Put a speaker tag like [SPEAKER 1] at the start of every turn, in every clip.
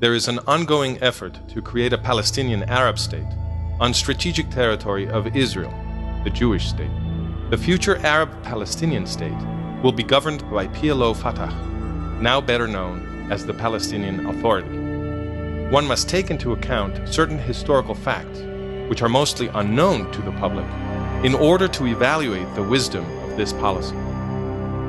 [SPEAKER 1] there is an ongoing effort to create a Palestinian Arab state on strategic territory of Israel, the Jewish state. The future Arab-Palestinian state will be governed by PLO Fatah, now better known as the Palestinian Authority. One must take into account certain historical facts, which are mostly unknown to the public, in order to evaluate the wisdom of this policy.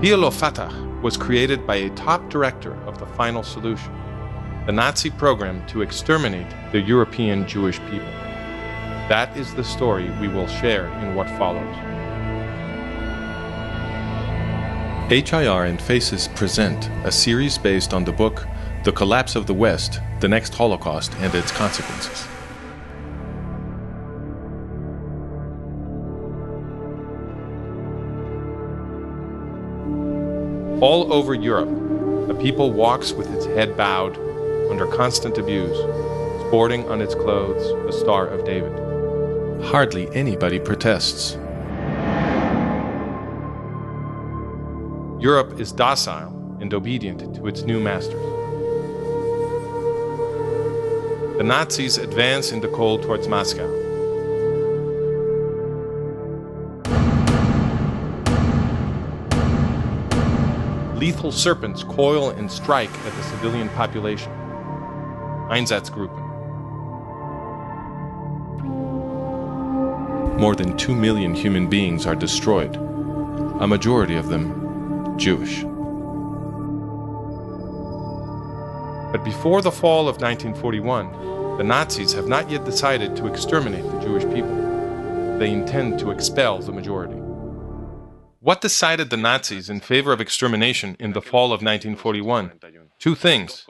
[SPEAKER 1] PLO Fatah was created by a top director of the Final Solution, the Nazi program to exterminate the European Jewish people. That is the story we will share in what follows. HIR and Faces present a series based on the book The Collapse of the West, the Next Holocaust and Its Consequences. All over Europe, a people walks with its head bowed, under constant abuse, sporting on its clothes a Star of David. Hardly anybody protests. Europe is docile and obedient to its new masters. The Nazis advance in the cold towards Moscow. Lethal serpents coil and strike at the civilian population. Einsatzgruppen. More than 2 million human beings are destroyed, a majority of them Jewish. But before the fall of 1941, the Nazis have not yet decided to exterminate the Jewish people. They intend to expel the majority. What decided the Nazis in favor of extermination in the fall of 1941? Two things.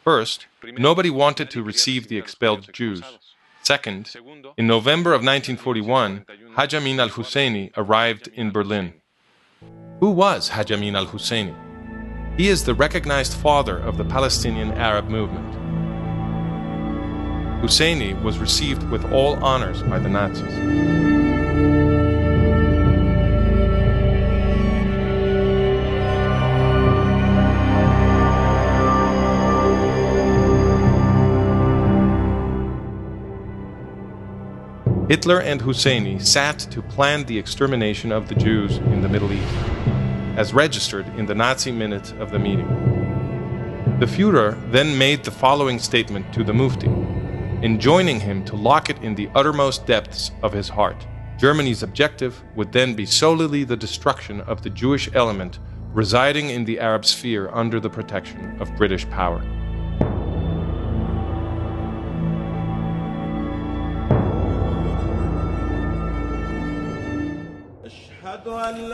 [SPEAKER 1] First, nobody wanted to receive the expelled Jews. Second, in November of 1941, Hajj Amin al Husseini arrived in Berlin. Who was Hajj Amin al Husseini? He is the recognized father of the Palestinian Arab Movement. Husseini was received with all honors by the Nazis. Hitler and Husseini sat to plan the extermination of the Jews in the Middle East, as registered in the Nazi minutes of the meeting. The Führer then made the following statement to the Mufti, enjoining him to lock it in the uttermost depths of his heart. Germany's objective would then be solely the destruction of the Jewish element residing in the Arab sphere under the protection of British power.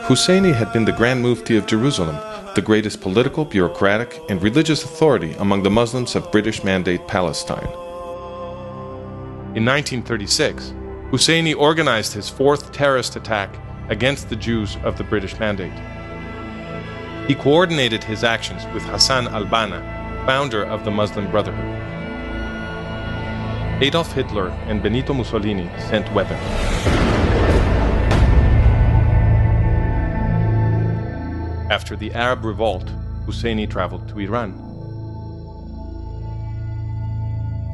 [SPEAKER 1] Husseini had been the Grand Mufti of Jerusalem, the greatest political, bureaucratic, and religious authority among the Muslims of British Mandate Palestine. In 1936, Husseini organized his fourth terrorist attack against the Jews of the British Mandate. He coordinated his actions with Hassan al-Banna, founder of the Muslim Brotherhood. Adolf Hitler and Benito Mussolini sent weapons. After the Arab revolt, Husseini traveled to Iran.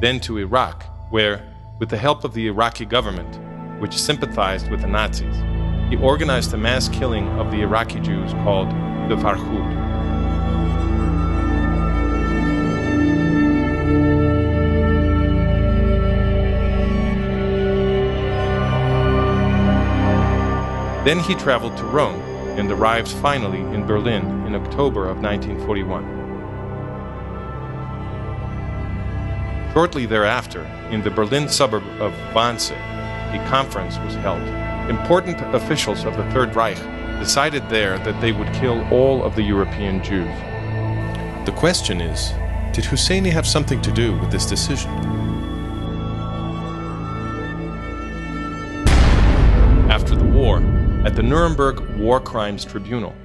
[SPEAKER 1] Then to Iraq, where, with the help of the Iraqi government, which sympathized with the Nazis, he organized a mass killing of the Iraqi Jews called the Farhud. Then he traveled to Rome and arrived finally in Berlin in October of 1941. Shortly thereafter, in the Berlin suburb of Wannsee, a conference was held. Important officials of the Third Reich decided there that they would kill all of the European Jews. The question is, did Husseini have something to do with this decision? After the war, at the Nuremberg War Crimes Tribunal,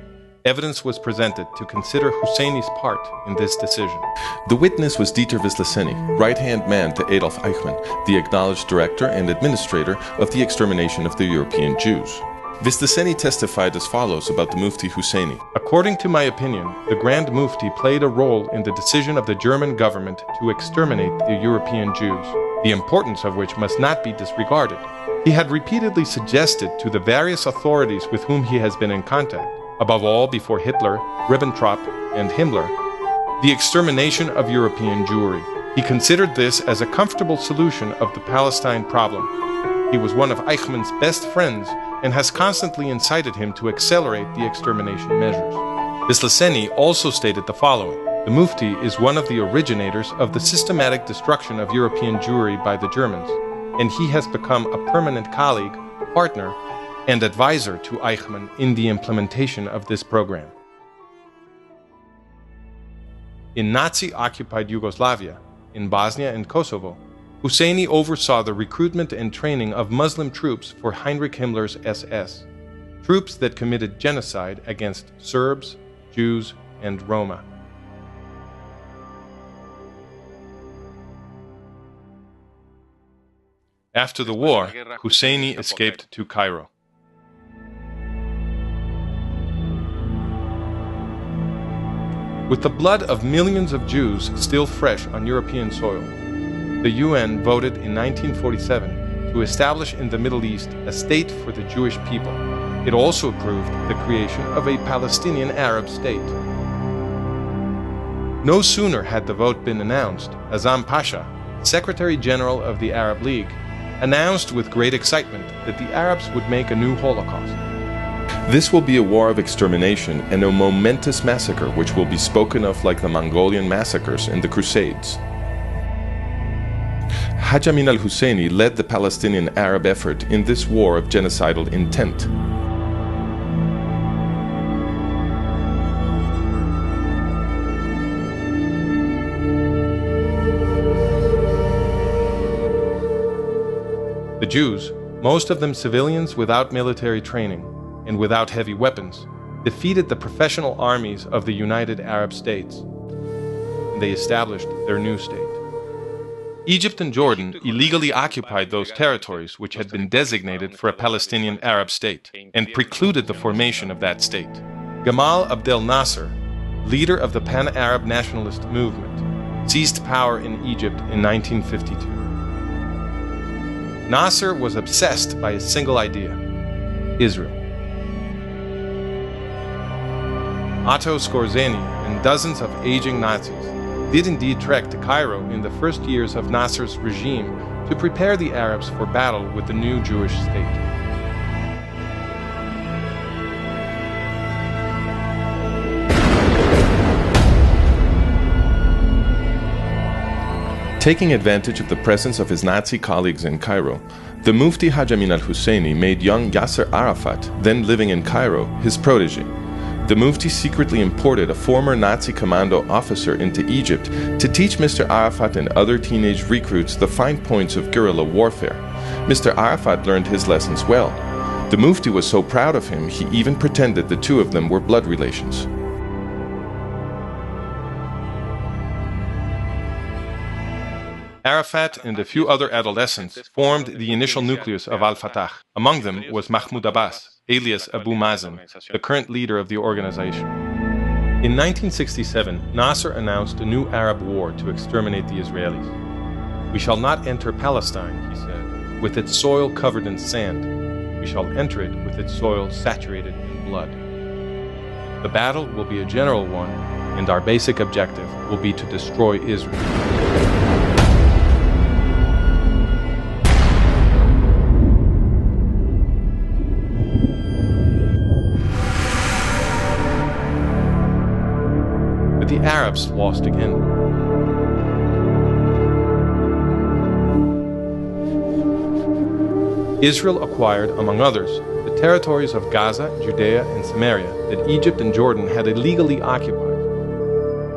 [SPEAKER 1] evidence was presented to consider Husseini's part in this decision. The witness was Dieter Wisliceny, right-hand man to Adolf Eichmann, the acknowledged director and administrator of the extermination of the European Jews.
[SPEAKER 2] Husseini testified as follows about the Mufti Husseini.
[SPEAKER 1] According to my opinion, the Grand Mufti played a role in the decision of the German government to exterminate the European Jews, the importance of which must not be disregarded. He had repeatedly suggested to the various authorities with whom he has been in contact, above all before Hitler, Ribbentrop, and Himmler, the extermination of European Jewry. He considered this as a comfortable solution of the Palestine problem. He was one of Eichmann's best friends and has constantly incited him to accelerate the extermination measures. Husseini also stated the following: the Mufti is one of the originators of the systematic destruction of European Jewry by the Germans, and he has become a permanent colleague, partner, and advisor to Eichmann in the implementation of this program. In Nazi-occupied Yugoslavia, in Bosnia and Kosovo, Husseini oversaw the recruitment and training of Muslim troops for Heinrich Himmler's SS, troops that committed genocide against Serbs, Jews, and Roma. After the war, Husseini escaped to Cairo. With the blood of millions of Jews still fresh on European soil, the UN voted in 1947 to establish in the Middle East a state for the Jewish people. It also approved the creation of a Palestinian Arab state. No sooner had the vote been announced, Azam Pasha, Secretary General of the Arab League, announced with great excitement that the Arabs would make a new Holocaust.
[SPEAKER 2] This will be a war of extermination and a momentous massacre which will be spoken of like the Mongolian massacres in the Crusades. Hajj Amin al Husseini led the Palestinian Arab effort in this war of genocidal intent.
[SPEAKER 1] The Jews, most of them civilians without military training and without heavy weapons, defeated the professional armies of the United Arab States, and they established their new state. Egypt and Jordan illegally occupied those territories which had been designated for a Palestinian Arab state and precluded the formation of that state. Gamal Abdel Nasser, leader of the Pan-Arab nationalist movement, seized power in Egypt in 1952. Nasser was obsessed by a single idea: Israel. Otto Skorzeny and dozens of aging Nazis did indeed trek to Cairo in the first years of Nasser's regime to prepare the Arabs for battle with the new Jewish state.
[SPEAKER 2] Taking advantage of the presence of his Nazi colleagues in Cairo, the Mufti Hajj Amin al Husseini made young Yasser Arafat, then living in Cairo, his protege. The Mufti secretly imported a former Nazi commando officer into Egypt to teach Mr. Arafat and other teenage recruits the fine points of guerrilla warfare. Mr. Arafat learned his lessons well. The Mufti was so proud of him, he even pretended the two of them were blood relations.
[SPEAKER 1] Arafat and a few other adolescents formed the initial nucleus of al-Fatah. Among them was Mahmoud Abbas, alias Abu Mazen, the current leader of the organization. In 1967, Nasser announced a new Arab war to exterminate the Israelis. "We shall not enter Palestine," he said, "with its soil covered in sand. We shall enter it with its soil saturated in blood. The battle will be a general one, and our basic objective will be to destroy Israel." The Arabs lost again. Israel acquired, among others, the territories of Gaza, Judea, and Samaria that Egypt and Jordan had illegally occupied.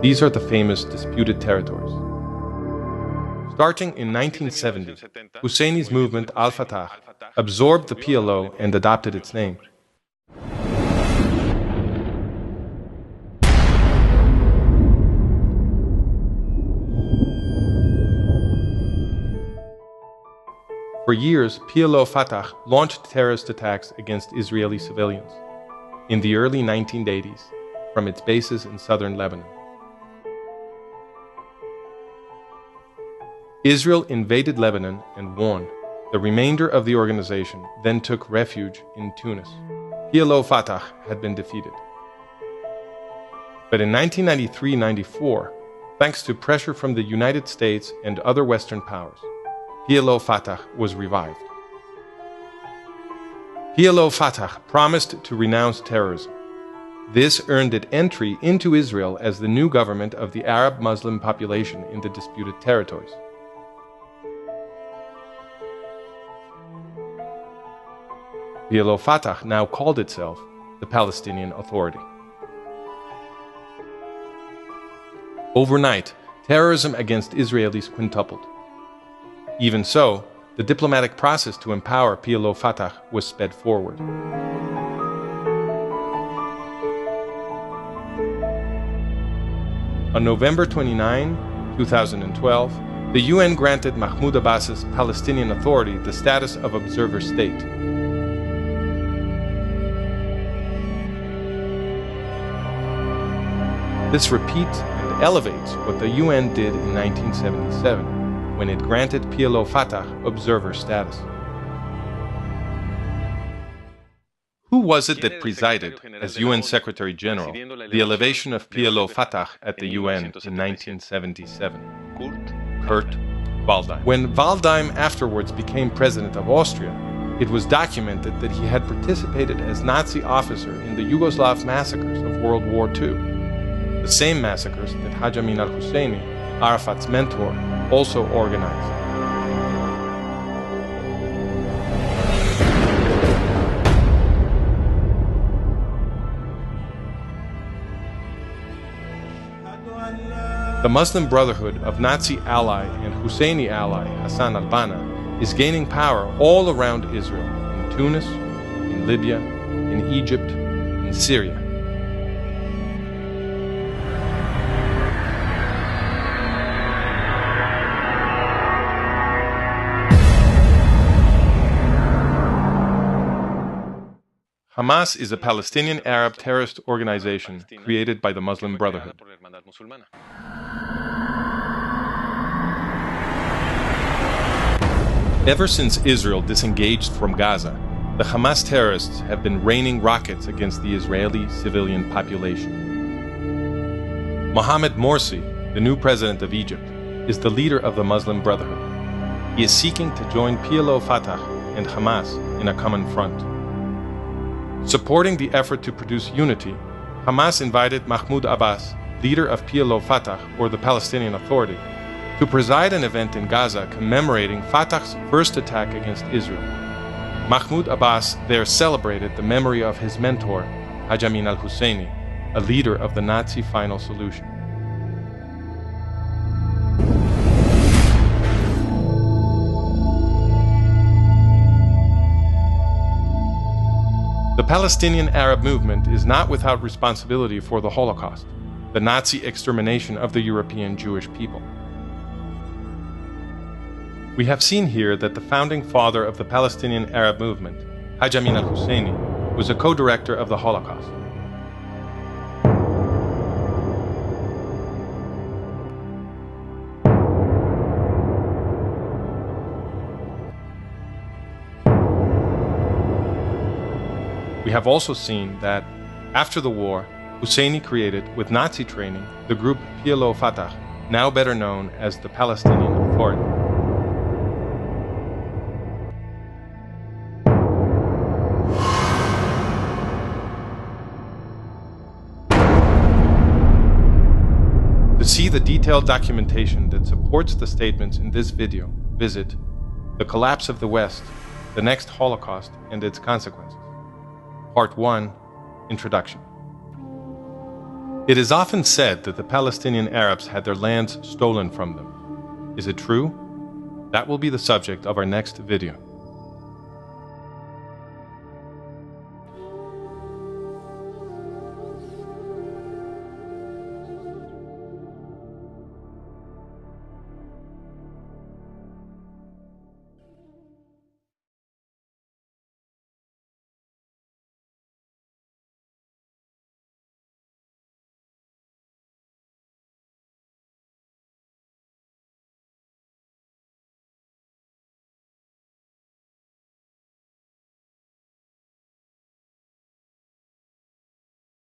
[SPEAKER 1] These are the famous disputed territories. Starting in 1970, Husseini's movement al-Fatah absorbed the PLO and adopted its name. For years, PLO Fatah launched terrorist attacks against Israeli civilians in the early 1980s from its bases in southern Lebanon. Israel invaded Lebanon and won. The remainder of the organization then took refuge in Tunis. PLO Fatah had been defeated. But in 1993-94, thanks to pressure from the United States and other Western powers, PLO Fatah was revived. PLO Fatah promised to renounce terrorism. This earned it entry into Israel as the new government of the Arab Muslim population in the disputed territories. PLO Fatah now called itself the Palestinian Authority. Overnight, terrorism against Israelis quintupled. Even so, the diplomatic process to empower PLO Fatah was sped forward. On November 29, 2012, the UN granted Mahmoud Abbas's Palestinian Authority the status of observer state. This repeats and elevates what the UN did in 1977, when it granted PLO Fatah observer status. Who was it that presided, as UN Secretary General, the elevation of PLO Fatah at the UN in 1977? Kurt Waldheim. When Waldheim afterwards became president of Austria, it was documented that he had participated as Nazi officer in the Yugoslav massacres of World War II, the same massacres that Hajj Amin al Husseini, Arafat's mentor, also organized. The Muslim Brotherhood of Nazi ally and Husseini ally Hassan al-Banna is gaining power all around Israel, in Tunis, in Libya, in Egypt, in Syria. Hamas is a Palestinian Arab terrorist organization created by the Muslim Brotherhood. Ever since Israel disengaged from Gaza, the Hamas terrorists have been raining rockets against the Israeli civilian population. Mohamed Morsi, the new president of Egypt, is the leader of the Muslim Brotherhood. He is seeking to join PLO Fatah and Hamas in a common front. Supporting the effort to produce unity, Hamas invited Mahmoud Abbas, leader of PLO Fatah, or the Palestinian Authority, to preside an event in Gaza commemorating Fatah's first attack against Israel. Mahmoud Abbas there celebrated the memory of his mentor, Hajj Amin al Husseini, a leader of the Nazi final solution. The Palestinian Arab movement is not without responsibility for the Holocaust, the Nazi extermination of the European Jewish people. We have seen here that the founding father of the Palestinian Arab movement, Hajj Amin al Husseini, was a co-director of the Holocaust. We have also seen that, after the war, Husseini created, with Nazi training, the group PLO Fatah, now better known as the Palestinian Authority. To see the detailed documentation that supports the statements in this video, visit The Collapse of the West, the Next Holocaust and Its Consequences. Part 1, Introduction. It is often said that the Palestinian Arabs had their lands stolen from them. Is it true? That will be the subject of our next video.